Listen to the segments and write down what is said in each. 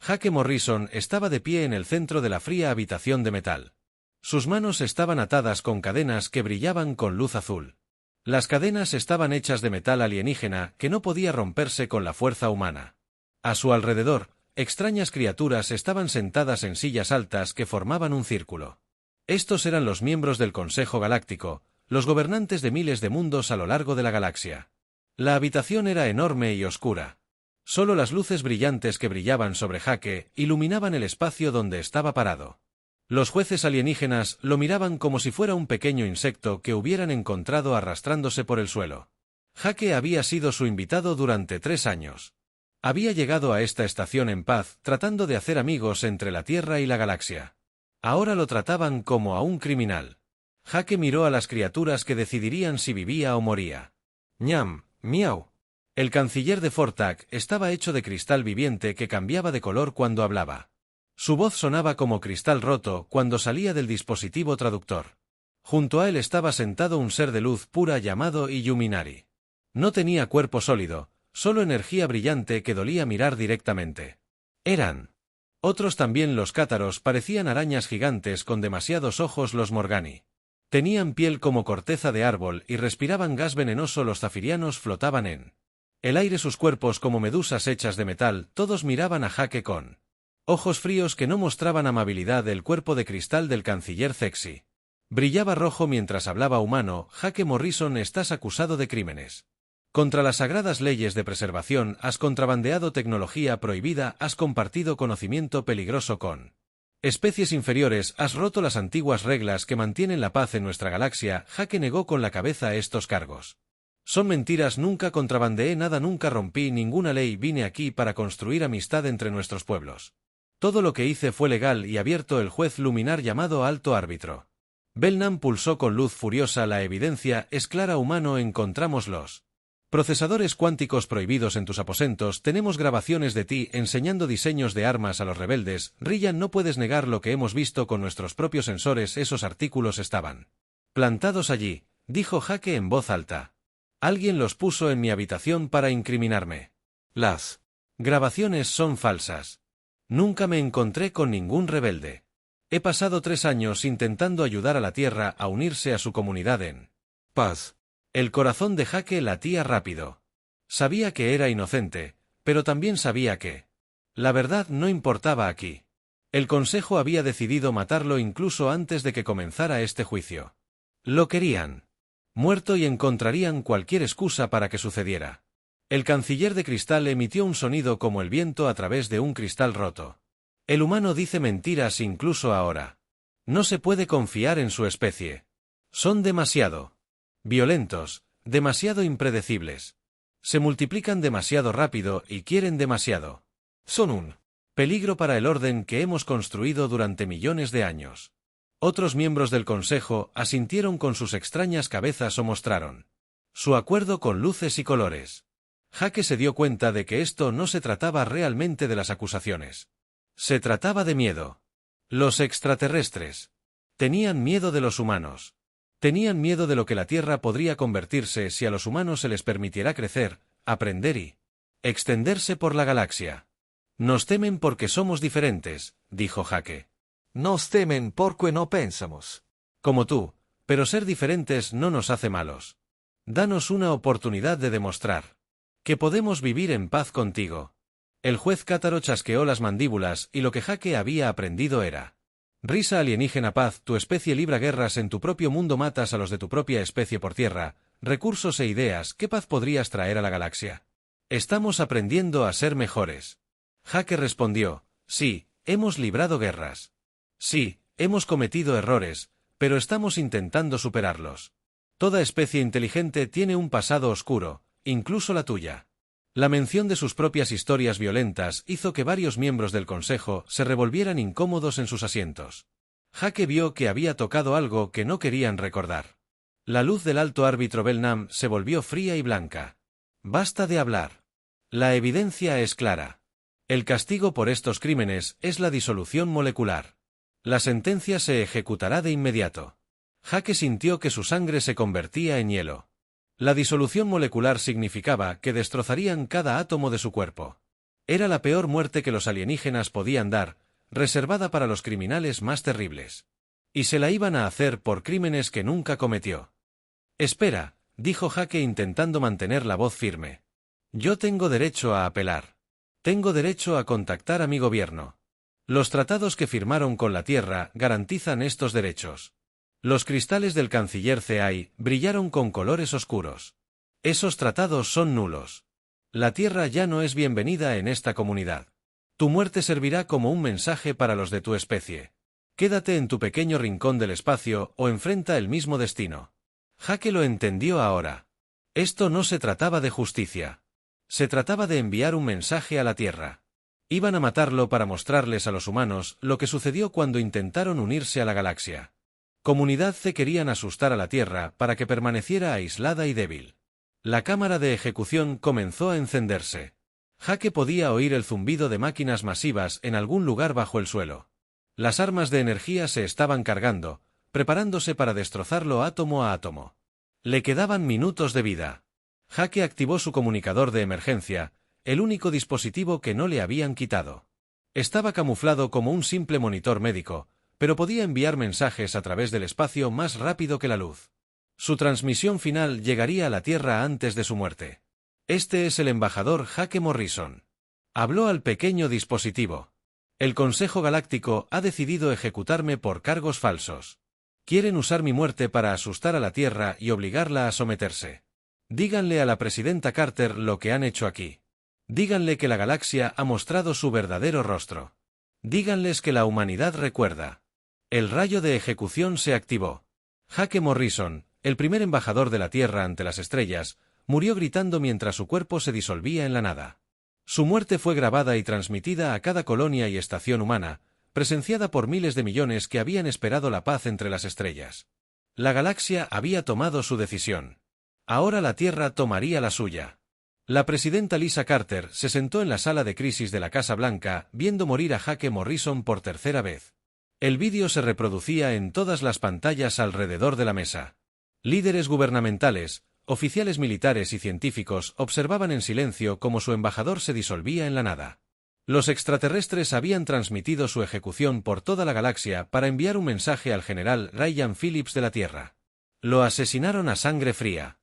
Jake Morrison estaba de pie en el centro de la fría habitación de metal. Sus manos estaban atadas con cadenas que brillaban con luz azul. Las cadenas estaban hechas de metal alienígena que no podía romperse con la fuerza humana. A su alrededor, extrañas criaturas estaban sentadas en sillas altas que formaban un círculo. Estos eran los miembros del Consejo Galáctico, los gobernantes de miles de mundos a lo largo de la galaxia. La habitación era enorme y oscura. Solo las luces brillantes que brillaban sobre Jake iluminaban el espacio donde estaba parado. Los jueces alienígenas lo miraban como si fuera un pequeño insecto que hubieran encontrado arrastrándose por el suelo. Jake había sido su invitado durante 3 años. Había llegado a esta estación en paz, tratando de hacer amigos entre la Tierra y la galaxia. Ahora lo trataban como a un criminal. Jake miró a las criaturas que decidirían si vivía o moría. Ñam, miau. El canciller de Fortak estaba hecho de cristal viviente que cambiaba de color cuando hablaba. Su voz sonaba como cristal roto cuando salía del dispositivo traductor. Junto a él estaba sentado un ser de luz pura llamado Illuminari. No tenía cuerpo sólido, solo energía brillante que dolía mirar directamente. Otros también los cátaros parecían arañas gigantes con demasiados ojos los Morgani. Tenían piel como corteza de árbol y respiraban gas venenoso los zafirianos flotaban en el aire sus cuerpos como medusas hechas de metal, todos miraban a Jake con ojos fríos que no mostraban amabilidad. El cuerpo de cristal del canciller Zexi brillaba rojo mientras hablaba humano. Jake Morrison, estás acusado de crímenes contra las sagradas leyes de preservación, has contrabandeado tecnología prohibida, has compartido conocimiento peligroso con especies inferiores, has roto las antiguas reglas que mantienen la paz en nuestra galaxia. Jake negó con la cabeza estos cargos. Son mentiras, nunca contrabandeé nada, nunca rompí ninguna ley, vine aquí para construir amistad entre nuestros pueblos. Todo lo que hice fue legal y abierto. El juez luminar llamado alto árbitro Belnam pulsó con luz furiosa. La evidencia es clara, humano, encontramos los procesadores cuánticos prohibidos en tus aposentos, tenemos grabaciones de ti enseñando diseños de armas a los rebeldes. Ryan, no puedes negar lo que hemos visto con nuestros propios sensores, esos artículos estaban plantados allí, dijo Jake en voz alta. Alguien los puso en mi habitación para incriminarme. Las grabaciones son falsas. Nunca me encontré con ningún rebelde. He pasado 3 años intentando ayudar a la Tierra a unirse a su comunidad en paz. El corazón de Jake latía rápido. Sabía que era inocente, pero también sabía que la verdad no importaba aquí. El Consejo había decidido matarlo incluso antes de que comenzara este juicio. Lo querían muerto y encontrarían cualquier excusa para que sucediera. El canciller de cristal emitió un sonido como el viento a través de un cristal roto. El humano dice mentiras incluso ahora. No se puede confiar en su especie. Son demasiado violentos, demasiado impredecibles. Se multiplican demasiado rápido y quieren demasiado. Son un peligro para el orden que hemos construido durante millones de años. Otros miembros del Consejo asintieron con sus extrañas cabezas o mostraron su acuerdo con luces y colores. Jake se dio cuenta de que esto no se trataba realmente de las acusaciones. Se trataba de miedo. Los extraterrestres tenían miedo de los humanos. Tenían miedo de lo que la Tierra podría convertirse si a los humanos se les permitiera crecer, aprender y extenderse por la galaxia. Nos temen porque somos diferentes, dijo Jake. Nos temen porque no pensamos como tú, pero ser diferentes no nos hace malos. Danos una oportunidad de demostrar que podemos vivir en paz contigo. El juez cátaro chasqueó las mandíbulas y lo que Jake había aprendido era risa alienígena. Paz, tu especie libra guerras en tu propio mundo, matas a los de tu propia especie por tierra, recursos e ideas. ¿Qué paz podrías traer a la galaxia? Estamos aprendiendo a ser mejores. Jake respondió, sí, hemos librado guerras. Sí, hemos cometido errores, pero estamos intentando superarlos. Toda especie inteligente tiene un pasado oscuro, incluso la tuya. La mención de sus propias historias violentas hizo que varios miembros del Consejo se revolvieran incómodos en sus asientos. Jake vio que había tocado algo que no querían recordar. La luz del alto árbitro Belnam se volvió fría y blanca. Basta de hablar. La evidencia es clara. El castigo por estos crímenes es la disolución molecular. La sentencia se ejecutará de inmediato. Jake sintió que su sangre se convertía en hielo. La disolución molecular significaba que destrozarían cada átomo de su cuerpo. Era la peor muerte que los alienígenas podían dar, reservada para los criminales más terribles. Y se la iban a hacer por crímenes que nunca cometió. Espera, dijo Jake intentando mantener la voz firme. Yo tengo derecho a apelar. Tengo derecho a contactar a mi gobierno. Los tratados que firmaron con la Tierra garantizan estos derechos. Los cristales del canciller CAI brillaron con colores oscuros. Esos tratados son nulos. La Tierra ya no es bienvenida en esta comunidad. Tu muerte servirá como un mensaje para los de tu especie. Quédate en tu pequeño rincón del espacio o enfrenta el mismo destino. Jake lo entendió ahora. Esto no se trataba de justicia. Se trataba de enviar un mensaje a la Tierra. Iban a matarlo para mostrarles a los humanos lo que sucedió cuando intentaron unirse a la galaxia. Comunidad C querían asustar a la Tierra para que permaneciera aislada y débil. La cámara de ejecución comenzó a encenderse. Jake podía oír el zumbido de máquinas masivas en algún lugar bajo el suelo. Las armas de energía se estaban cargando, preparándose para destrozarlo átomo a átomo. Le quedaban minutos de vida. Jake activó su comunicador de emergencia, el único dispositivo que no le habían quitado. Estaba camuflado como un simple monitor médico, pero podía enviar mensajes a través del espacio más rápido que la luz. Su transmisión final llegaría a la Tierra antes de su muerte. Este es el embajador Jake Morrison. Habló al pequeño dispositivo. El Consejo Galáctico ha decidido ejecutarme por cargos falsos. Quieren usar mi muerte para asustar a la Tierra y obligarla a someterse. Díganle a la presidenta Carter lo que han hecho aquí. Díganle que la galaxia ha mostrado su verdadero rostro. Díganles que la humanidad recuerda. El rayo de ejecución se activó. Jake Morrison, el primer embajador de la Tierra ante las estrellas, murió gritando mientras su cuerpo se disolvía en la nada. Su muerte fue grabada y transmitida a cada colonia y estación humana, presenciada por miles de millones que habían esperado la paz entre las estrellas. La galaxia había tomado su decisión. Ahora la Tierra tomaría la suya. La presidenta Lisa Carter se sentó en la sala de crisis de la Casa Blanca, viendo morir a Jake Morrison por tercera vez. El vídeo se reproducía en todas las pantallas alrededor de la mesa. Líderes gubernamentales, oficiales militares y científicos observaban en silencio cómo su embajador se disolvía en la nada. Los extraterrestres habían transmitido su ejecución por toda la galaxia para enviar un mensaje al general Ryan Phillips de la Tierra. Lo asesinaron a sangre fría.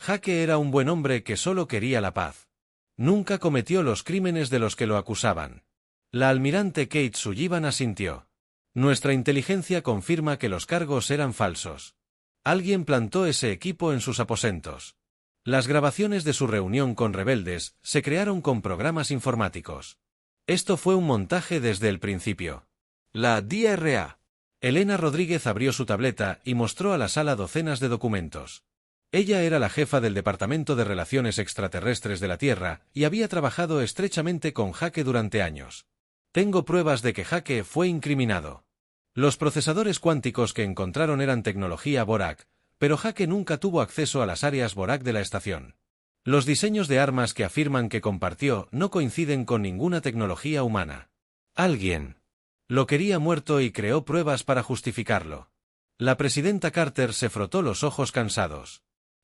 Jake era un buen hombre que solo quería la paz. Nunca cometió los crímenes de los que lo acusaban. La almirante Kate Sullivan asintió. Nuestra inteligencia confirma que los cargos eran falsos. Alguien plantó ese equipo en sus aposentos. Las grabaciones de su reunión con rebeldes se crearon con programas informáticos. Esto fue un montaje desde el principio. La DRA. Elena Rodríguez abrió su tableta y mostró a la sala docenas de documentos. Ella era la jefa del Departamento de Relaciones Extraterrestres de la Tierra y había trabajado estrechamente con Jake durante años. Tengo pruebas de que Jake fue incriminado. Los procesadores cuánticos que encontraron eran tecnología Borak, pero Jake nunca tuvo acceso a las áreas Borak de la estación. Los diseños de armas que afirman que compartió no coinciden con ninguna tecnología humana. Alguien lo quería muerto y creó pruebas para justificarlo. La presidenta Carter se frotó los ojos cansados.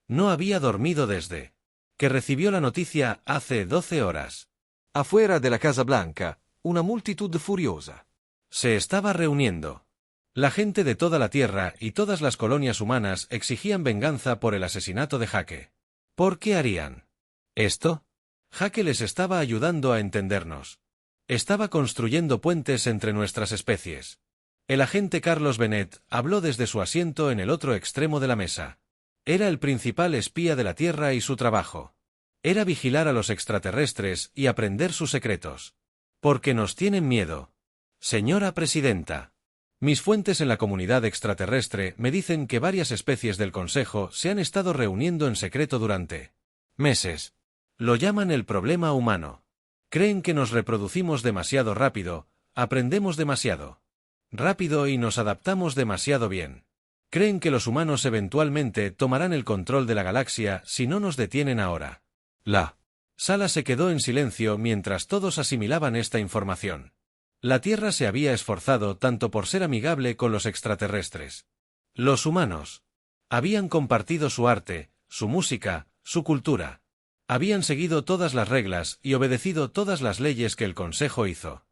No había dormido desde que recibió la noticia hace 12 horas. Afuera de la Casa Blanca, una multitud furiosa. Se estaba reuniendo. La gente de toda la Tierra y todas las colonias humanas exigían venganza por el asesinato de Jake. ¿Por qué harían esto? Jake les estaba ayudando a entendernos. Estaba construyendo puentes entre nuestras especies. El agente Carlos Bennett habló desde su asiento en el otro extremo de la mesa. Era el principal espía de la Tierra y su trabajo era vigilar a los extraterrestres y aprender sus secretos. Porque nos tienen miedo. Señora presidenta. Mis fuentes en la comunidad extraterrestre me dicen que varias especies del Consejo se han estado reuniendo en secreto durante meses. Lo llaman el problema humano. Creen que nos reproducimos demasiado rápido, aprendemos demasiado rápido y nos adaptamos demasiado bien. Creen que los humanos eventualmente tomarán el control de la galaxia si no nos detienen ahora. La sala se quedó en silencio mientras todos asimilaban esta información. La Tierra se había esforzado tanto por ser amigable con los extraterrestres. Los humanos habían compartido su arte, su música, su cultura. Habían seguido todas las reglas y obedecido todas las leyes que el Consejo hizo.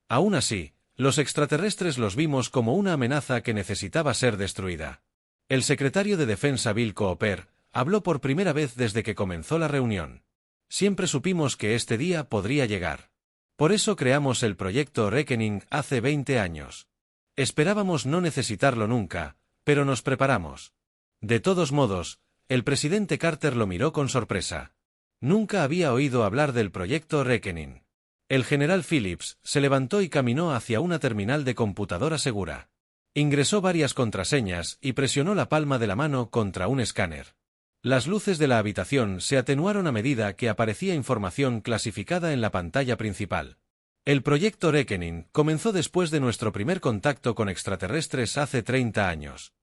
Aún así, los extraterrestres los vimos como una amenaza que necesitaba ser destruida. El secretario de Defensa Bill Cooper habló por primera vez desde que comenzó la reunión. Siempre supimos que este día podría llegar. Por eso creamos el proyecto Reckoning hace 20 años. Esperábamos no necesitarlo nunca, pero nos preparamos. De todos modos, el presidente Carter lo miró con sorpresa. Nunca había oído hablar del proyecto Reckoning. El general Phillips se levantó y caminó hacia una terminal de computadora segura. Ingresó varias contraseñas y presionó la palma de la mano contra un escáner. Las luces de la habitación se atenuaron a medida que aparecía información clasificada en la pantalla principal. El proyecto Reckoning comenzó después de nuestro primer contacto con extraterrestres hace 30 años.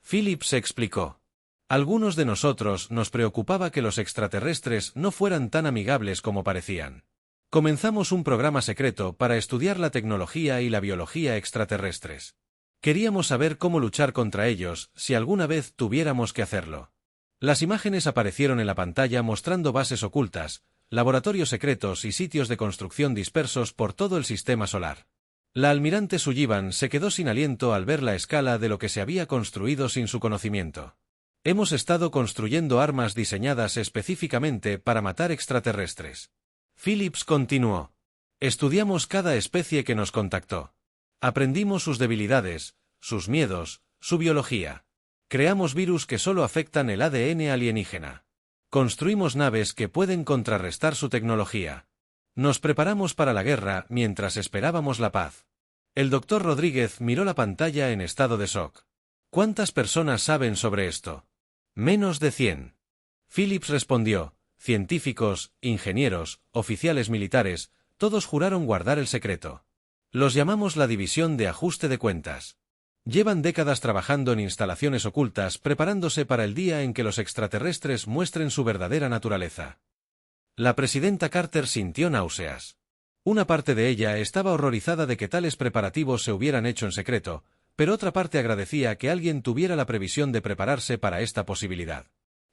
Phillips explicó. Algunos de nosotros nos preocupaba que los extraterrestres no fueran tan amigables como parecían. Comenzamos un programa secreto para estudiar la tecnología y la biología extraterrestres. Queríamos saber cómo luchar contra ellos si alguna vez tuviéramos que hacerlo. Las imágenes aparecieron en la pantalla mostrando bases ocultas, laboratorios secretos y sitios de construcción dispersos por todo el sistema solar. La almirante Sullivan se quedó sin aliento al ver la escala de lo que se había construido sin su conocimiento. Hemos estado construyendo armas diseñadas específicamente para matar extraterrestres. Phillips continuó. Estudiamos cada especie que nos contactó. Aprendimos sus debilidades, sus miedos, su biología. Creamos virus que solo afectan el ADN alienígena. Construimos naves que pueden contrarrestar su tecnología. Nos preparamos para la guerra mientras esperábamos la paz. El doctor Rodríguez miró la pantalla en estado de shock. ¿Cuántas personas saben sobre esto? Menos de 100. Phillips respondió. Científicos, ingenieros, oficiales militares, todos juraron guardar el secreto. Los llamamos la División de Ajuste de Cuentas. Llevan décadas trabajando en instalaciones ocultas preparándose para el día en que los extraterrestres muestren su verdadera naturaleza. La presidenta Carter sintió náuseas. Una parte de ella estaba horrorizada de que tales preparativos se hubieran hecho en secreto, pero otra parte agradecía que alguien tuviera la previsión de prepararse para esta posibilidad.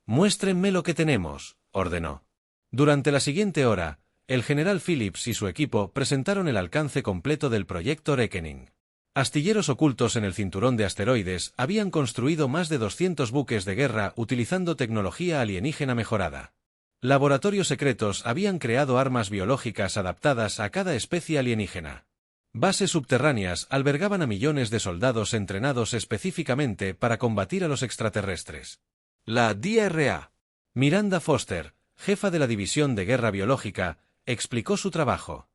«Muéstrenme lo que tenemos», ordenó. Durante la siguiente hora, el general Phillips y su equipo presentaron el alcance completo del proyecto Reckoning. Astilleros ocultos en el cinturón de asteroides habían construido más de 200 buques de guerra utilizando tecnología alienígena mejorada. Laboratorios secretos habían creado armas biológicas adaptadas a cada especie alienígena. Bases subterráneas albergaban a millones de soldados entrenados específicamente para combatir a los extraterrestres. La DRA. Miranda Foster, jefa de la División de Guerra Biológica, explicó su trabajo.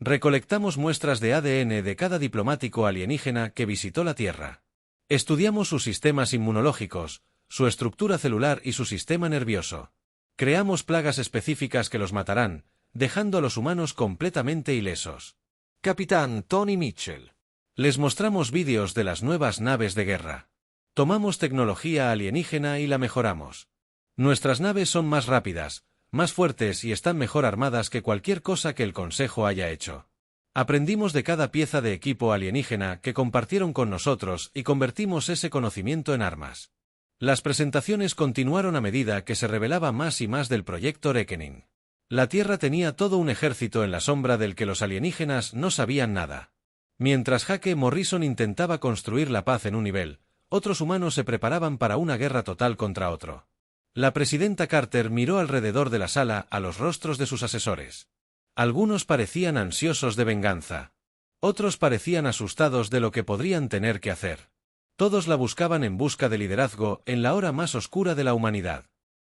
Recolectamos muestras de ADN de cada diplomático alienígena que visitó la Tierra. Estudiamos sus sistemas inmunológicos, su estructura celular y su sistema nervioso. Creamos plagas específicas que los matarán, dejando a los humanos completamente ilesos. Capitán Tony Mitchell. Les mostramos vídeos de las nuevas naves de guerra. Tomamos tecnología alienígena y la mejoramos. Nuestras naves son más rápidas, más fuertes y están mejor armadas que cualquier cosa que el Consejo haya hecho. Aprendimos de cada pieza de equipo alienígena que compartieron con nosotros y convertimos ese conocimiento en armas. Las presentaciones continuaron a medida que se revelaba más y más del proyecto Reckoning. La Tierra tenía todo un ejército en la sombra del que los alienígenas no sabían nada. Mientras Hake Morrison intentaba construir la paz en un nivel, otros humanos se preparaban para una guerra total contra otro. La presidenta Carter miró alrededor de la sala a los rostros de sus asesores. Algunos parecían ansiosos de venganza. Otros parecían asustados de lo que podrían tener que hacer. Todos la buscaban en busca de liderazgo en la hora más oscura de la humanidad.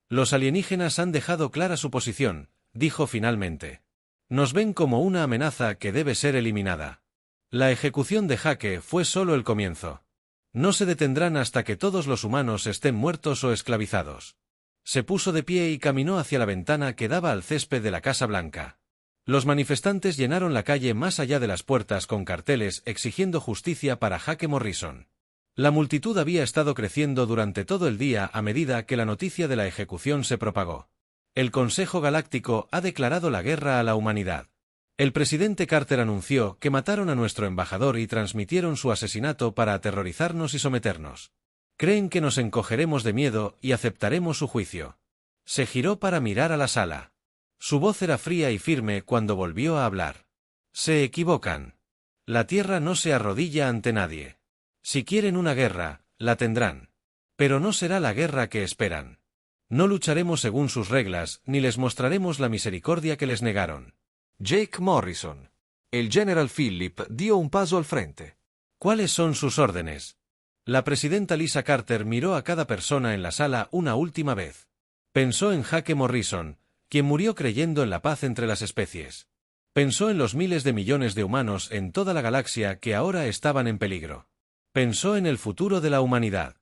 Los alienígenas han dejado clara su posición, dijo finalmente. Nos ven como una amenaza que debe ser eliminada. La ejecución de Hake fue solo el comienzo. No se detendrán hasta que todos los humanos estén muertos o esclavizados. Se puso de pie y caminó hacia la ventana que daba al césped de la Casa Blanca. Los manifestantes llenaron la calle más allá de las puertas con carteles exigiendo justicia para Hake Morrison. La multitud había estado creciendo durante todo el día a medida que la noticia de la ejecución se propagó. El Consejo Galáctico ha declarado la guerra a la humanidad. El presidente Carter anunció que mataron a nuestro embajador y transmitieron su asesinato para aterrorizarnos y someternos. Creen que nos encogeremos de miedo y aceptaremos su juicio. Se giró para mirar a la sala. Su voz era fría y firme cuando volvió a hablar. Se equivocan. La Tierra no se arrodilla ante nadie. Si quieren una guerra, la tendrán. Pero no será la guerra que esperan. No lucharemos según sus reglas, ni les mostraremos la misericordia que les negaron. Jake Morrison. El General Philip dio un paso al frente. ¿Cuáles son sus órdenes? La presidenta Lisa Carter miró a cada persona en la sala una última vez. Pensó en Jake Morrison, quien murió creyendo en la paz entre las especies. Pensó en los miles de millones de humanos en toda la galaxia que ahora estaban en peligro. Pensó en el futuro de la humanidad.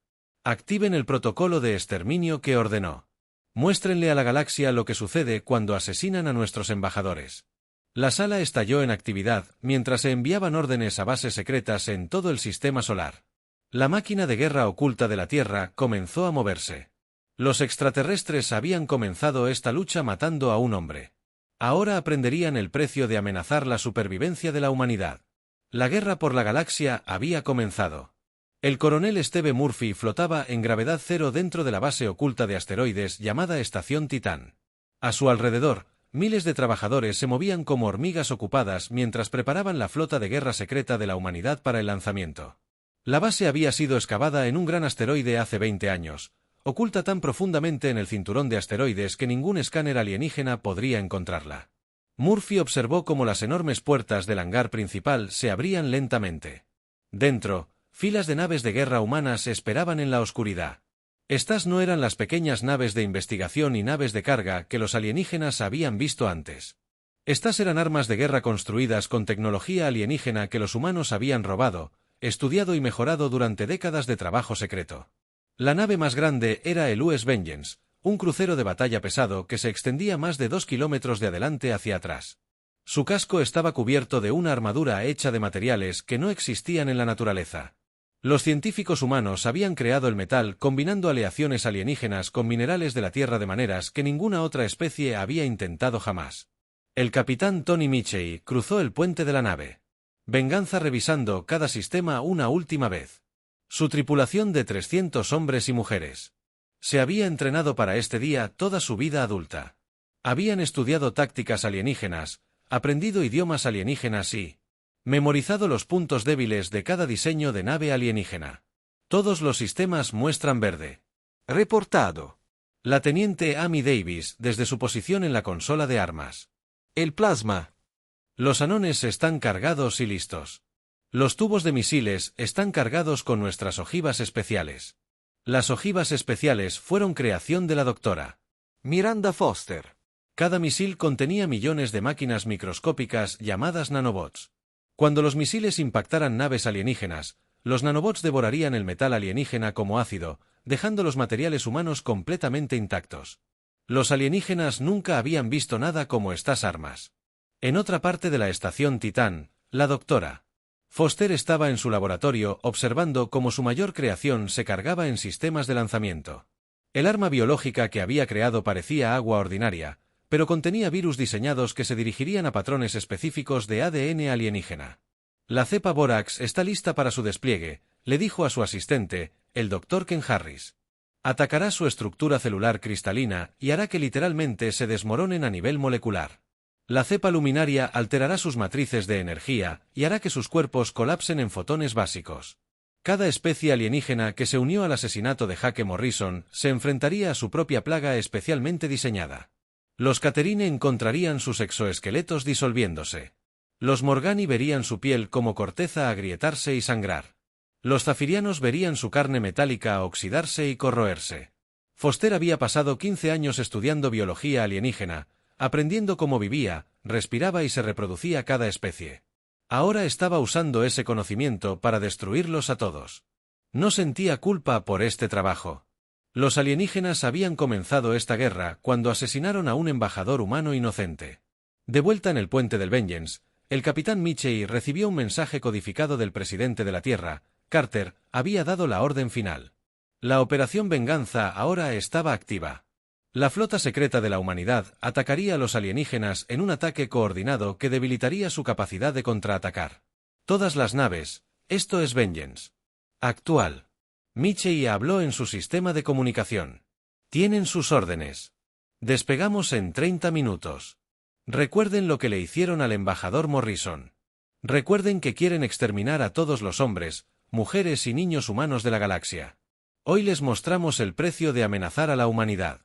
Activen el protocolo de exterminio que ordenó. Muéstrenle a la galaxia lo que sucede cuando asesinan a nuestros embajadores. La sala estalló en actividad mientras se enviaban órdenes a bases secretas en todo el sistema solar. La máquina de guerra oculta de la Tierra comenzó a moverse. Los extraterrestres habían comenzado esta lucha matando a un hombre. Ahora aprenderían el precio de amenazar la supervivencia de la humanidad. La guerra por la galaxia había comenzado. El coronel Steve Murphy flotaba en gravedad cero dentro de la base oculta de asteroides llamada Estación Titán. A su alrededor, miles de trabajadores se movían como hormigas ocupadas mientras preparaban la flota de guerra secreta de la humanidad para el lanzamiento. La base había sido excavada en un gran asteroide hace 20 años, oculta tan profundamente en el cinturón de asteroides que ningún escáner alienígena podría encontrarla. Murphy observó cómo las enormes puertas del hangar principal se abrían lentamente. Dentro, filas de naves de guerra humanas esperaban en la oscuridad. Estas no eran las pequeñas naves de investigación y naves de carga que los alienígenas habían visto antes. Estas eran armas de guerra construidas con tecnología alienígena que los humanos habían robado, estudiado y mejorado durante décadas de trabajo secreto. La nave más grande era el US Vengeance, un crucero de batalla pesado que se extendía más de 2 kilómetros de adelante hacia atrás. Su casco estaba cubierto de una armadura hecha de materiales que no existían en la naturaleza. Los científicos humanos habían creado el metal combinando aleaciones alienígenas con minerales de la Tierra de maneras que ninguna otra especie había intentado jamás. El capitán Tony Michey cruzó el puente de la nave. Venganza revisando cada sistema una última vez. Su tripulación de 300 hombres y mujeres. Se había entrenado para este día toda su vida adulta. Habían estudiado tácticas alienígenas, aprendido idiomas alienígenas y memorizado los puntos débiles de cada diseño de nave alienígena. Todos los sistemas muestran verde. Reportado. La teniente Amy Davis desde su posición en la consola de armas. El plasma. Los anones están cargados y listos. Los tubos de misiles están cargados con nuestras ojivas especiales. Las ojivas especiales fueron creación de la doctora Miranda Foster. Cada misil contenía millones de máquinas microscópicas llamadas nanobots. Cuando los misiles impactaran naves alienígenas, los nanobots devorarían el metal alienígena como ácido, dejando los materiales humanos completamente intactos. Los alienígenas nunca habían visto nada como estas armas. En otra parte de la estación Titán, la doctora Foster estaba en su laboratorio observando cómo su mayor creación se cargaba en sistemas de lanzamiento. El arma biológica que había creado parecía agua ordinaria, pero contenía virus diseñados que se dirigirían a patrones específicos de ADN alienígena. La cepa Borax está lista para su despliegue, le dijo a su asistente, el Dr. Ken Harris. Atacará su estructura celular cristalina y hará que literalmente se desmoronen a nivel molecular. La cepa luminaria alterará sus matrices de energía y hará que sus cuerpos colapsen en fotones básicos. Cada especie alienígena que se unió al asesinato de Jake Morrison se enfrentaría a su propia plaga especialmente diseñada. Los Caterine encontrarían sus exoesqueletos disolviéndose. Los Morgani verían su piel como corteza agrietarse y sangrar. Los zafirianos verían su carne metálica oxidarse y corroerse. Foster había pasado 15 años estudiando biología alienígena, aprendiendo cómo vivía, respiraba y se reproducía cada especie. Ahora estaba usando ese conocimiento para destruirlos a todos. No sentía culpa por este trabajo. Los alienígenas habían comenzado esta guerra cuando asesinaron a un embajador humano inocente. De vuelta en el puente del Vengeance, el capitán Michey recibió un mensaje codificado del presidente de la Tierra. Carter había dado la orden final. La operación Venganza ahora estaba activa. La flota secreta de la humanidad atacaría a los alienígenas en un ataque coordinado que debilitaría su capacidad de contraatacar. Todas las naves, esto es Vengeance. Actual. Michey habló en su sistema de comunicación. Tienen sus órdenes. Despegamos en 30 minutos. Recuerden lo que le hicieron al embajador Morrison. Recuerden que quieren exterminar a todos los hombres, mujeres y niños humanos de la galaxia. Hoy les mostramos el precio de amenazar a la humanidad.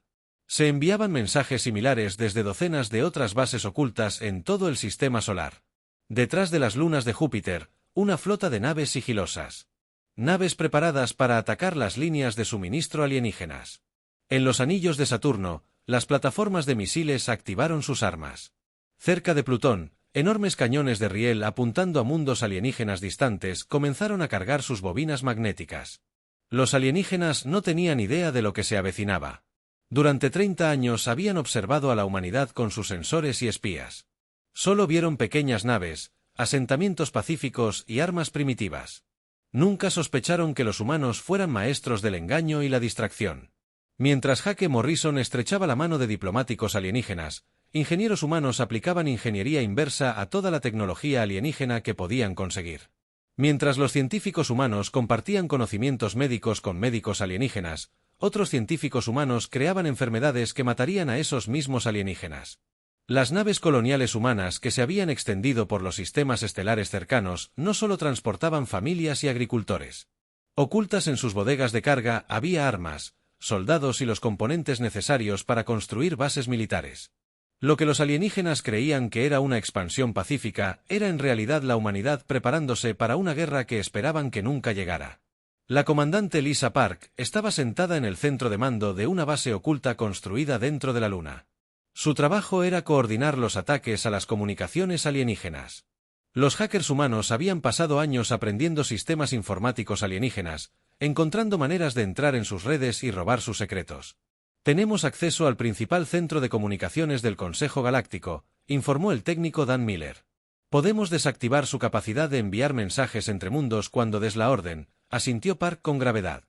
Se enviaban mensajes similares desde docenas de otras bases ocultas en todo el sistema solar. Detrás de las lunas de Júpiter, una flota de naves sigilosas. Naves preparadas para atacar las líneas de suministro alienígenas. En los anillos de Saturno, las plataformas de misiles activaron sus armas. Cerca de Plutón, enormes cañones de riel apuntando a mundos alienígenas distantes comenzaron a cargar sus bobinas magnéticas. Los alienígenas no tenían idea de lo que se avecinaba. Durante 30 años habían observado a la humanidad con sus sensores y espías. Solo vieron pequeñas naves, asentamientos pacíficos y armas primitivas. Nunca sospecharon que los humanos fueran maestros del engaño y la distracción. Mientras Jake Morrison estrechaba la mano de diplomáticos alienígenas, ingenieros humanos aplicaban ingeniería inversa a toda la tecnología alienígena que podían conseguir. Mientras los científicos humanos compartían conocimientos médicos con médicos alienígenas, otros científicos humanos creaban enfermedades que matarían a esos mismos alienígenas. Las naves coloniales humanas que se habían extendido por los sistemas estelares cercanos no solo transportaban familias y agricultores. Ocultas en sus bodegas de carga había armas, soldados y los componentes necesarios para construir bases militares. Lo que los alienígenas creían que era una expansión pacífica era en realidad la humanidad preparándose para una guerra que esperaban que nunca llegara. La comandante Lisa Park estaba sentada en el centro de mando de una base oculta construida dentro de la Luna. Su trabajo era coordinar los ataques a las comunicaciones alienígenas. Los hackers humanos habían pasado años aprendiendo sistemas informáticos alienígenas, encontrando maneras de entrar en sus redes y robar sus secretos. Tenemos acceso al principal centro de comunicaciones del Consejo Galáctico, informó el técnico Dan Miller. Podemos desactivar su capacidad de enviar mensajes entre mundos cuando des la orden, asintió Park con gravedad.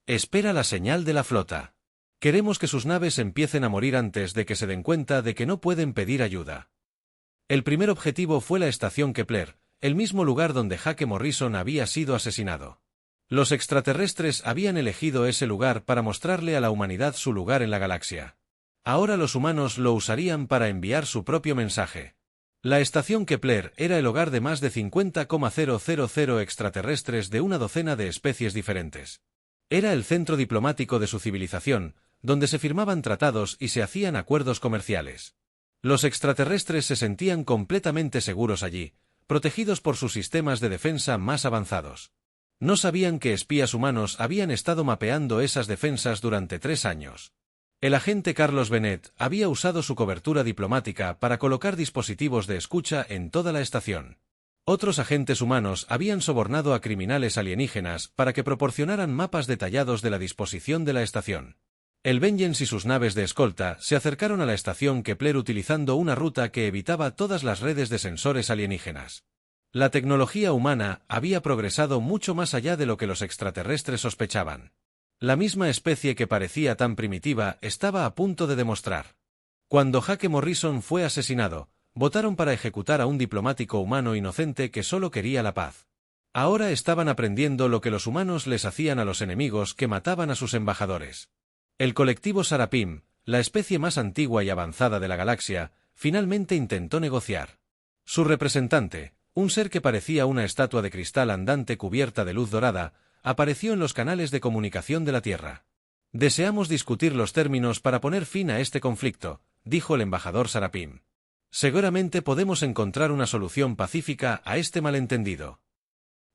Espera la señal de la flota. Queremos que sus naves empiecen a morir antes de que se den cuenta de que no pueden pedir ayuda. El primer objetivo fue la estación Kepler, el mismo lugar donde Jake Morrison había sido asesinado. Los extraterrestres habían elegido ese lugar para mostrarle a la humanidad su lugar en la galaxia. Ahora los humanos lo usarían para enviar su propio mensaje. La estación Kepler era el hogar de más de 50,000 extraterrestres de una docena de especies diferentes. Era el centro diplomático de su civilización, donde se firmaban tratados y se hacían acuerdos comerciales. Los extraterrestres se sentían completamente seguros allí, protegidos por sus sistemas de defensa más avanzados. No sabían que espías humanos habían estado mapeando esas defensas durante 3 años. El agente Carlos Bennett había usado su cobertura diplomática para colocar dispositivos de escucha en toda la estación. Otros agentes humanos habían sobornado a criminales alienígenas para que proporcionaran mapas detallados de la disposición de la estación. El Vengeance y sus naves de escolta se acercaron a la estación Kepler utilizando una ruta que evitaba todas las redes de sensores alienígenas. La tecnología humana había progresado mucho más allá de lo que los extraterrestres sospechaban. La misma especie que parecía tan primitiva estaba a punto de demostrar. Cuando Jake Morrison fue asesinado, votaron para ejecutar a un diplomático humano inocente que solo quería la paz. Ahora estaban aprendiendo lo que los humanos les hacían a los enemigos que mataban a sus embajadores. El colectivo Sarapim, la especie más antigua y avanzada de la galaxia, finalmente intentó negociar. Su representante, un ser que parecía una estatua de cristal andante cubierta de luz dorada, apareció en los canales de comunicación de la Tierra. Deseamos discutir los términos para poner fin a este conflicto, dijo el embajador Sarapim. Seguramente podemos encontrar una solución pacífica a este malentendido.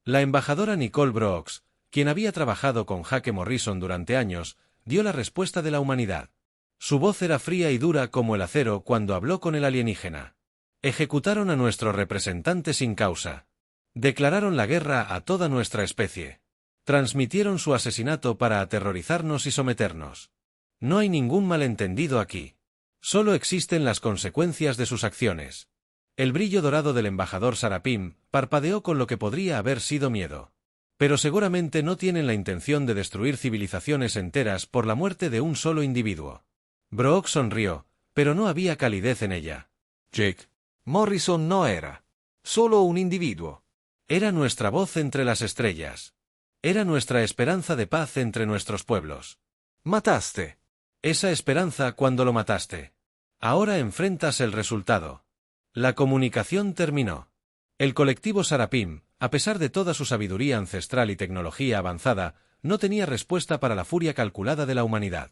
La embajadora Nicole Brooks, quien había trabajado con Jake Morrison durante años, dio la respuesta de la humanidad. Su voz era fría y dura como el acero cuando habló con el alienígena. Ejecutaron a nuestro representante sin causa. Declararon la guerra a toda nuestra especie. Transmitieron su asesinato para aterrorizarnos y someternos. No hay ningún malentendido aquí. Solo existen las consecuencias de sus acciones. El brillo dorado del embajador Sarapim parpadeó con lo que podría haber sido miedo. Pero seguramente no tienen la intención de destruir civilizaciones enteras por la muerte de un solo individuo. Brooks sonrió, pero no había calidez en ella. Jake Morrison no era solo un individuo. Era nuestra voz entre las estrellas. Era nuestra esperanza de paz entre nuestros pueblos. Mataste Esa esperanza cuando lo mataste. Ahora enfrentas el resultado. La comunicación terminó. El colectivo Sarapim, a pesar de toda su sabiduría ancestral y tecnología avanzada, no tenía respuesta para la furia calculada de la humanidad.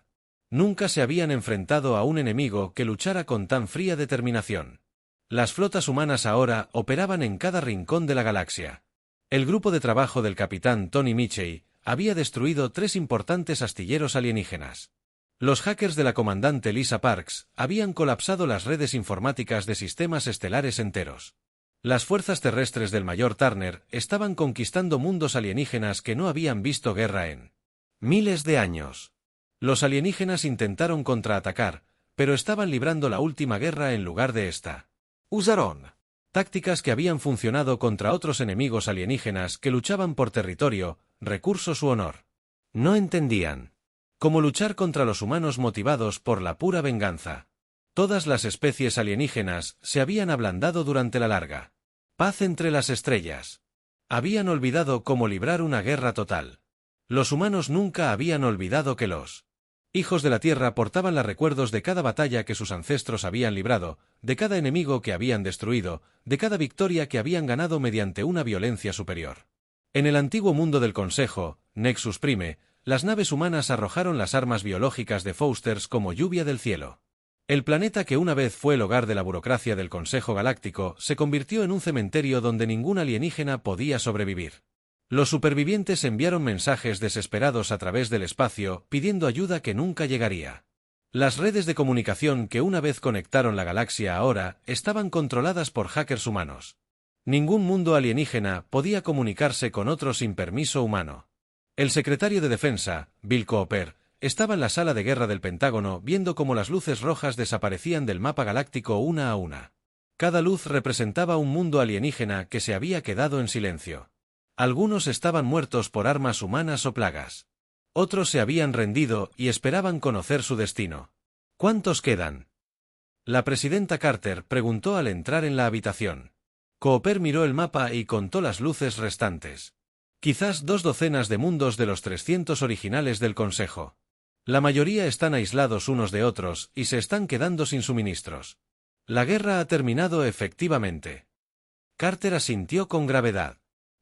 Nunca se habían enfrentado a un enemigo que luchara con tan fría determinación. Las flotas humanas ahora operaban en cada rincón de la galaxia. El grupo de trabajo del capitán Tony Michey había destruido 3 importantes astilleros alienígenas. Los hackers de la comandante Lisa Parks habían colapsado las redes informáticas de sistemas estelares enteros. Las fuerzas terrestres del mayor Turner estaban conquistando mundos alienígenas que no habían visto guerra en miles de años. Los alienígenas intentaron contraatacar, pero estaban librando la última guerra en lugar de esta. Usaron Tácticas que habían funcionado contra otros enemigos alienígenas que luchaban por territorio, recursos u honor. No entendían cómo luchar contra los humanos motivados por la pura venganza. Todas las especies alienígenas se habían ablandado durante la larga paz entre las estrellas. Habían olvidado cómo librar una guerra total. Los humanos nunca habían olvidado que los hijos de la Tierra portaban los recuerdos de cada batalla que sus ancestros habían librado, de cada enemigo que habían destruido, de cada victoria que habían ganado mediante una violencia superior. En el antiguo mundo del Consejo, Nexus Prime, las naves humanas arrojaron las armas biológicas de Fausters como lluvia del cielo. El planeta que una vez fue el hogar de la burocracia del Consejo Galáctico se convirtió en un cementerio donde ningún alienígena podía sobrevivir. Los supervivientes enviaron mensajes desesperados a través del espacio pidiendo ayuda que nunca llegaría. Las redes de comunicación que una vez conectaron la galaxia ahora estaban controladas por hackers humanos. Ningún mundo alienígena podía comunicarse con otro sin permiso humano. El secretario de Defensa, Bill Cooper, estaba en la sala de guerra del Pentágono viendo cómo las luces rojas desaparecían del mapa galáctico una a una. Cada luz representaba un mundo alienígena que se había quedado en silencio. Algunos estaban muertos por armas humanas o plagas. Otros se habían rendido y esperaban conocer su destino. ¿Cuántos quedan? La presidenta Carter preguntó al entrar en la habitación. Cooper miró el mapa y contó las luces restantes. Quizás 2 docenas de mundos de los 300 originales del Consejo. La mayoría están aislados unos de otros y se están quedando sin suministros. La guerra ha terminado efectivamente. Carter asintió con gravedad.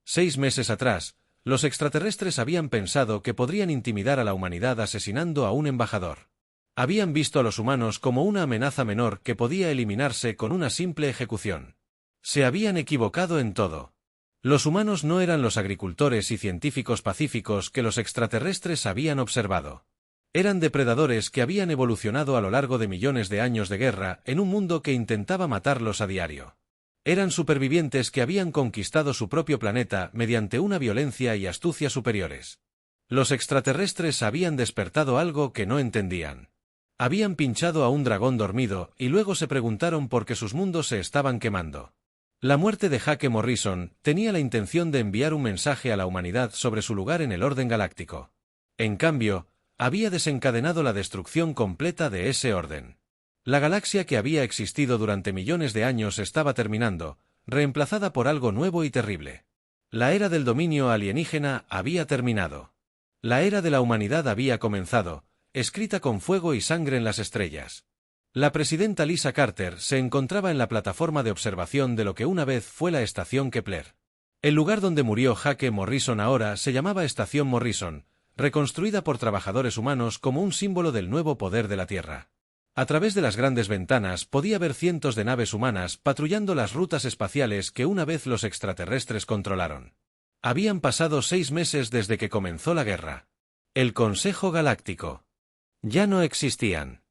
6 meses atrás, los extraterrestres habían pensado que podrían intimidar a la humanidad asesinando a un embajador. Habían visto a los humanos como una amenaza menor que podía eliminarse con una simple ejecución. Se habían equivocado en todo. Los humanos no eran los agricultores y científicos pacíficos que los extraterrestres habían observado. Eran depredadores que habían evolucionado a lo largo de millones de años de guerra en un mundo que intentaba matarlos a diario. Eran supervivientes que habían conquistado su propio planeta mediante una violencia y astucia superiores. Los extraterrestres habían despertado algo que no entendían. Habían pinchado a un dragón dormido y luego se preguntaron por qué sus mundos se estaban quemando. La muerte de Jake Morrison tenía la intención de enviar un mensaje a la humanidad sobre su lugar en el orden galáctico. En cambio, había desencadenado la destrucción completa de ese orden. La galaxia que había existido durante millones de años estaba terminando, reemplazada por algo nuevo y terrible. La era del dominio alienígena había terminado. La era de la humanidad había comenzado, escrita con fuego y sangre en las estrellas. La presidenta Lisa Carter se encontraba en la plataforma de observación de lo que una vez fue la estación Kepler. El lugar donde murió Jake Morrison ahora se llamaba Estación Morrison, reconstruida por trabajadores humanos como un símbolo del nuevo poder de la Tierra. A través de las grandes ventanas podía ver cientos de naves humanas patrullando las rutas espaciales que una vez los extraterrestres controlaron. Habían pasado 6 meses desde que comenzó la guerra. El Consejo Galáctico. Ya no existían.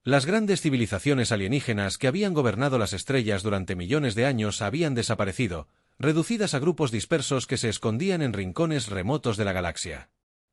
Las grandes civilizaciones alienígenas que habían gobernado las estrellas durante millones de años habían desaparecido, reducidas a grupos dispersos que se escondían en rincones remotos de la galaxia.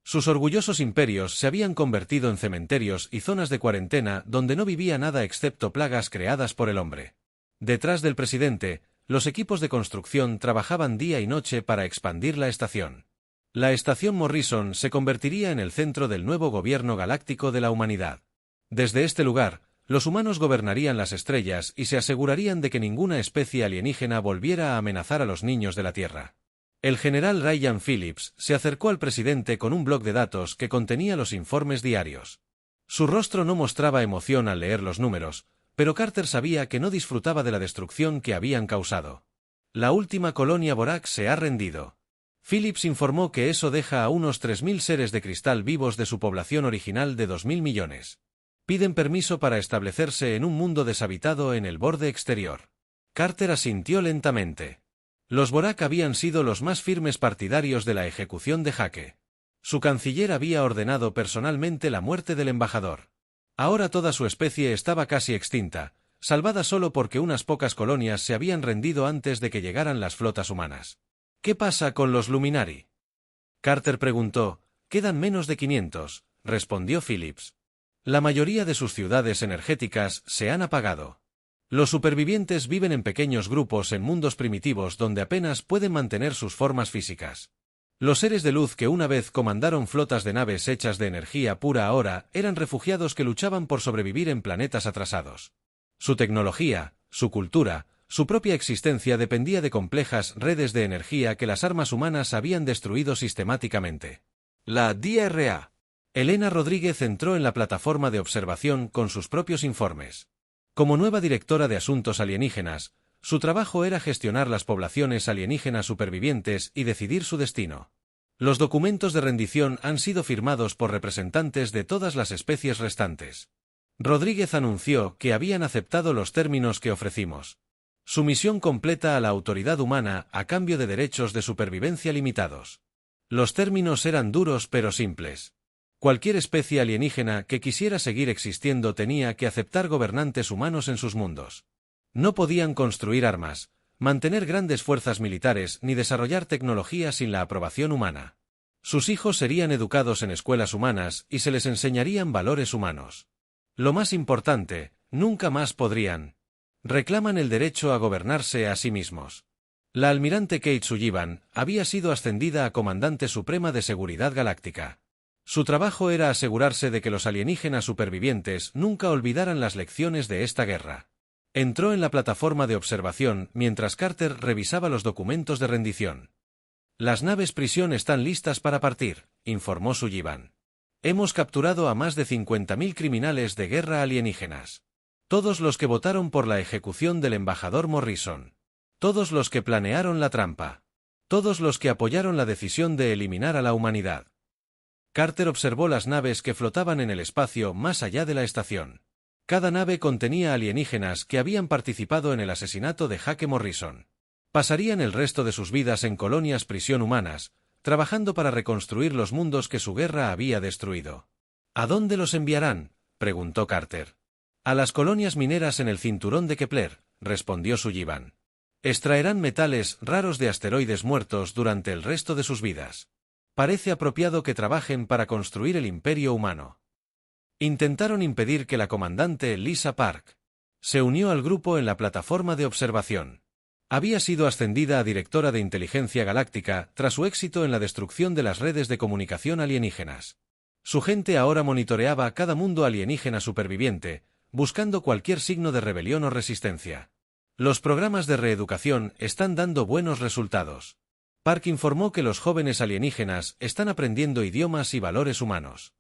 Sus orgullosos imperios se habían convertido en cementerios y zonas de cuarentena donde no vivía nada excepto plagas creadas por el hombre. Detrás del presidente, los equipos de construcción trabajaban día y noche para expandir la estación. La estación Morrison se convertiría en el centro del nuevo gobierno galáctico de la humanidad. Desde este lugar, los humanos gobernarían las estrellas y se asegurarían de que ninguna especie alienígena volviera a amenazar a los niños de la Tierra. El general Ryan Phillips se acercó al presidente con un bloc de datos que contenía los informes diarios. Su rostro no mostraba emoción al leer los números, pero Carter sabía que no disfrutaba de la destrucción que habían causado. La última colonia Borak se ha rendido. Phillips informó que eso deja a unos 3.000 seres de cristal vivos de su población original de 2.000 millones. Piden permiso para establecerse en un mundo deshabitado en el borde exterior. Carter asintió lentamente. Los Borak habían sido los más firmes partidarios de la ejecución de Jake. Su canciller había ordenado personalmente la muerte del embajador. Ahora toda su especie estaba casi extinta, salvada solo porque unas pocas colonias se habían rendido antes de que llegaran las flotas humanas. ¿Qué pasa con los Luminari? Carter preguntó. Quedan menos de 500, respondió Phillips. La mayoría de sus ciudades energéticas se han apagado. Los supervivientes viven en pequeños grupos en mundos primitivos donde apenas pueden mantener sus formas físicas. Los seres de luz que una vez comandaron flotas de naves hechas de energía pura ahora eran refugiados que luchaban por sobrevivir en planetas atrasados. Su tecnología, su cultura, su propia existencia dependía de complejas redes de energía que las armas humanas habían destruido sistemáticamente. La DRA. Elena Rodríguez entró en la plataforma de observación con sus propios informes. Como nueva directora de Asuntos Alienígenas, su trabajo era gestionar las poblaciones alienígenas supervivientes y decidir su destino. Los documentos de rendición han sido firmados por representantes de todas las especies restantes. Rodríguez anunció que habían aceptado los términos que ofrecimos. Sumisión completa a la autoridad humana a cambio de derechos de supervivencia limitados. Los términos eran duros pero simples. Cualquier especie alienígena que quisiera seguir existiendo tenía que aceptar gobernantes humanos en sus mundos. No podían construir armas, mantener grandes fuerzas militares ni desarrollar tecnología sin la aprobación humana. Sus hijos serían educados en escuelas humanas y se les enseñarían valores humanos. Lo más importante, nunca más podrían. Reclaman el derecho a gobernarse a sí mismos. La almirante Kate Sullivan había sido ascendida a comandante suprema de seguridad galáctica. Su trabajo era asegurarse de que los alienígenas supervivientes nunca olvidaran las lecciones de esta guerra. Entró en la plataforma de observación mientras Carter revisaba los documentos de rendición. Las naves prisión están listas para partir, informó Sullivan. Hemos capturado a más de 50.000 criminales de guerra alienígenas. Todos los que votaron por la ejecución del embajador Morrison. Todos los que planearon la trampa. Todos los que apoyaron la decisión de eliminar a la humanidad. Carter observó las naves que flotaban en el espacio más allá de la estación. Cada nave contenía alienígenas que habían participado en el asesinato de Jake Morrison. Pasarían el resto de sus vidas en colonias prisión humanas, trabajando para reconstruir los mundos que su guerra había destruido. ¿A dónde los enviarán?, preguntó Carter. A las colonias mineras en el cinturón de Kepler, respondió Sullivan. Extraerán metales raros de asteroides muertos durante el resto de sus vidas. Parece apropiado que trabajen para construir el imperio humano. Intentaron impedir que la comandante Lisa Park se unió al grupo en la plataforma de observación. Había sido ascendida a directora de inteligencia galáctica tras su éxito en la destrucción de las redes de comunicación alienígenas. Su gente ahora monitoreaba cada mundo alienígena superviviente, buscando cualquier signo de rebelión o resistencia. Los programas de reeducación están dando buenos resultados. Park informó que los jóvenes alienígenas están aprendiendo idiomas y valores humanos.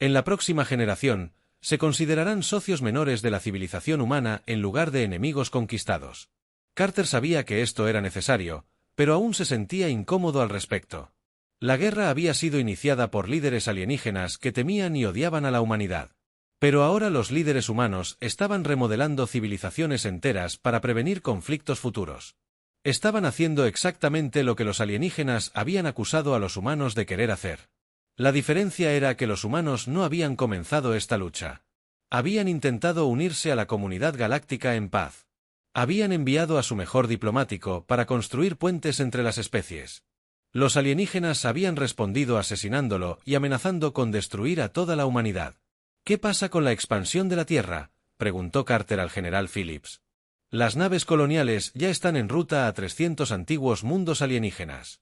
En la próxima generación, se considerarán socios menores de la civilización humana en lugar de enemigos conquistados. Carter sabía que esto era necesario, pero aún se sentía incómodo al respecto. La guerra había sido iniciada por líderes alienígenas que temían y odiaban a la humanidad. Pero ahora los líderes humanos estaban remodelando civilizaciones enteras para prevenir conflictos futuros. Estaban haciendo exactamente lo que los alienígenas habían acusado a los humanos de querer hacer. La diferencia era que los humanos no habían comenzado esta lucha. Habían intentado unirse a la comunidad galáctica en paz. Habían enviado a su mejor diplomático para construir puentes entre las especies. Los alienígenas habían respondido asesinándolo y amenazando con destruir a toda la humanidad. ¿Qué pasa con la expansión de la Tierra?, preguntó Carter al general Phillips. Las naves coloniales ya están en ruta a 300 antiguos mundos alienígenas.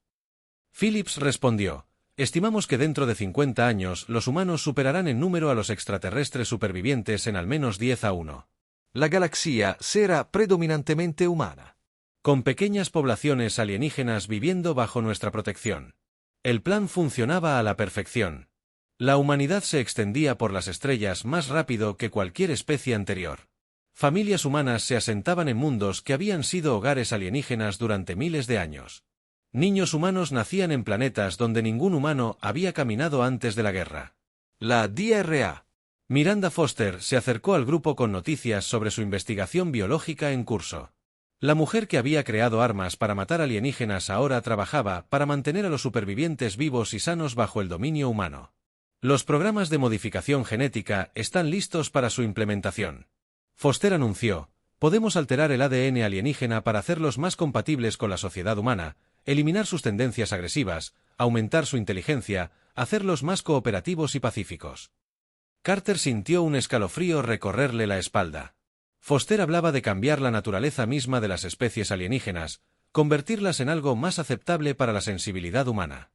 Phillips respondió, estimamos que dentro de 50 años los humanos superarán en número a los extraterrestres supervivientes en al menos 10-1. La galaxia será predominantemente humana. Con pequeñas poblaciones alienígenas viviendo bajo nuestra protección. El plan funcionaba a la perfección. La humanidad se extendía por las estrellas más rápido que cualquier especie anterior. Familias humanas se asentaban en mundos que habían sido hogares alienígenas durante miles de años. Niños humanos nacían en planetas donde ningún humano había caminado antes de la guerra. La DRA. Miranda Foster se acercó al grupo con noticias sobre su investigación biológica en curso. La mujer que había creado armas para matar alienígenas ahora trabajaba para mantener a los supervivientes vivos y sanos bajo el dominio humano. Los programas de modificación genética están listos para su implementación. Foster anunció: podemos alterar el ADN alienígena para hacerlos más compatibles con la sociedad humana, eliminar sus tendencias agresivas, aumentar su inteligencia, hacerlos más cooperativos y pacíficos. Carter sintió un escalofrío recorrerle la espalda. Foster hablaba de cambiar la naturaleza misma de las especies alienígenas, convertirlas en algo más aceptable para la sensibilidad humana.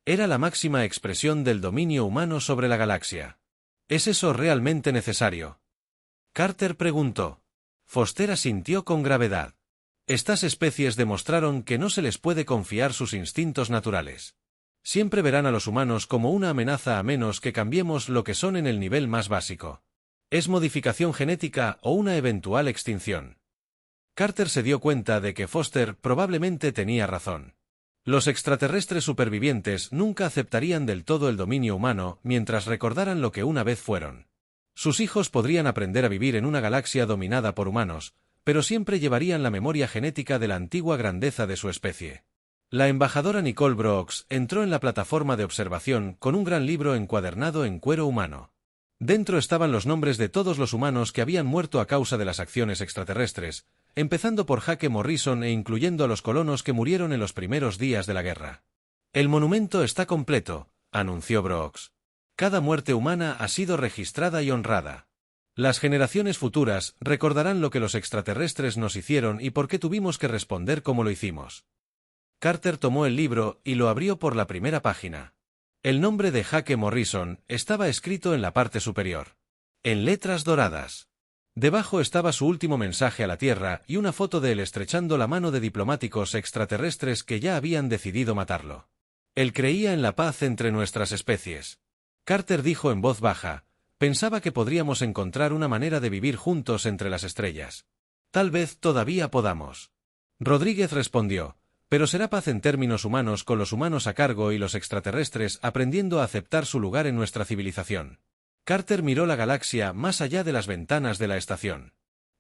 Era la máxima expresión del dominio humano sobre la galaxia. ¿Es eso realmente necesario? Carter preguntó. Foster asintió con gravedad. Estas especies demostraron que no se les puede confiar sus instintos naturales. Siempre verán a los humanos como una amenaza a menos que cambiemos lo que son en el nivel más básico. ¿Es modificación genética o una eventual extinción? Carter se dio cuenta de que Foster probablemente tenía razón. Los extraterrestres supervivientes nunca aceptarían del todo el dominio humano mientras recordaran lo que una vez fueron. Sus hijos podrían aprender a vivir en una galaxia dominada por humanos, pero siempre llevarían la memoria genética de la antigua grandeza de su especie. La embajadora Nicole Brooks entró en la plataforma de observación con un gran libro encuadernado en cuero humano. Dentro estaban los nombres de todos los humanos que habían muerto a causa de las acciones extraterrestres, empezando por Jake Morrison e incluyendo a los colonos que murieron en los primeros días de la guerra. El monumento está completo, anunció Brooks. Cada muerte humana ha sido registrada y honrada. Las generaciones futuras recordarán lo que los extraterrestres nos hicieron y por qué tuvimos que responder como lo hicimos. Carter tomó el libro y lo abrió por la primera página. El nombre de Jake Morrison estaba escrito en la parte superior, en letras doradas. Debajo estaba su último mensaje a la Tierra y una foto de él estrechando la mano de diplomáticos extraterrestres que ya habían decidido matarlo. Él creía en la paz entre nuestras especies. Carter dijo en voz baja: pensaba que podríamos encontrar una manera de vivir juntos entre las estrellas. Tal vez todavía podamos. Rodríguez respondió: pero será paz en términos humanos con los humanos a cargo y los extraterrestres aprendiendo a aceptar su lugar en nuestra civilización. Carter miró la galaxia más allá de las ventanas de la estación.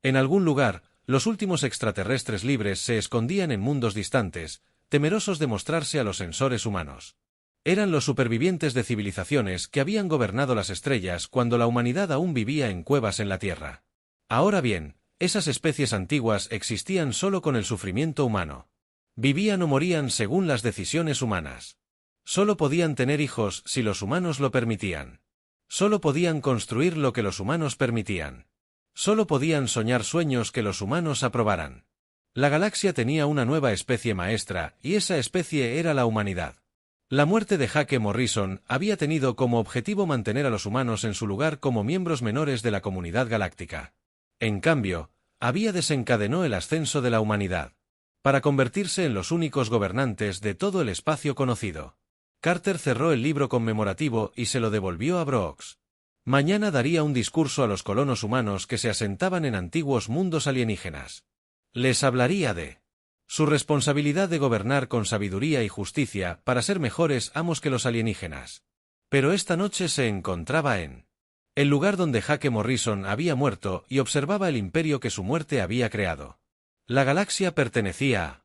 En algún lugar, los últimos extraterrestres libres se escondían en mundos distantes, temerosos de mostrarse a los sensores humanos. Eran los supervivientes de civilizaciones que habían gobernado las estrellas cuando la humanidad aún vivía en cuevas en la Tierra. Ahora bien, esas especies antiguas existían solo con el sufrimiento humano. Vivían o morían según las decisiones humanas. Solo podían tener hijos si los humanos lo permitían. Solo podían construir lo que los humanos permitían. Solo podían soñar sueños que los humanos aprobaran. La galaxia tenía una nueva especie maestra, y esa especie era la humanidad. La muerte de Jake Morrison había tenido como objetivo mantener a los humanos en su lugar como miembros menores de la comunidad galáctica. En cambio, había desencadenado el ascenso de la humanidad, para convertirse en los únicos gobernantes de todo el espacio conocido. Carter cerró el libro conmemorativo y se lo devolvió a Brooks. Mañana daría un discurso a los colonos humanos que se asentaban en antiguos mundos alienígenas. Les hablaría de su responsabilidad de gobernar con sabiduría y justicia para ser mejores amos que los alienígenas. Pero esta noche se encontraba en el lugar donde Jake Morrison había muerto y observaba el imperio que su muerte había creado. La galaxia pertenecía a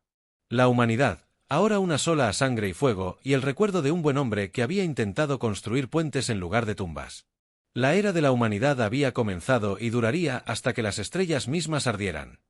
la humanidad, ahora una sola a sangre y fuego, y el recuerdo de un buen hombre que había intentado construir puentes en lugar de tumbas. La era de la humanidad había comenzado y duraría hasta que las estrellas mismas ardieran.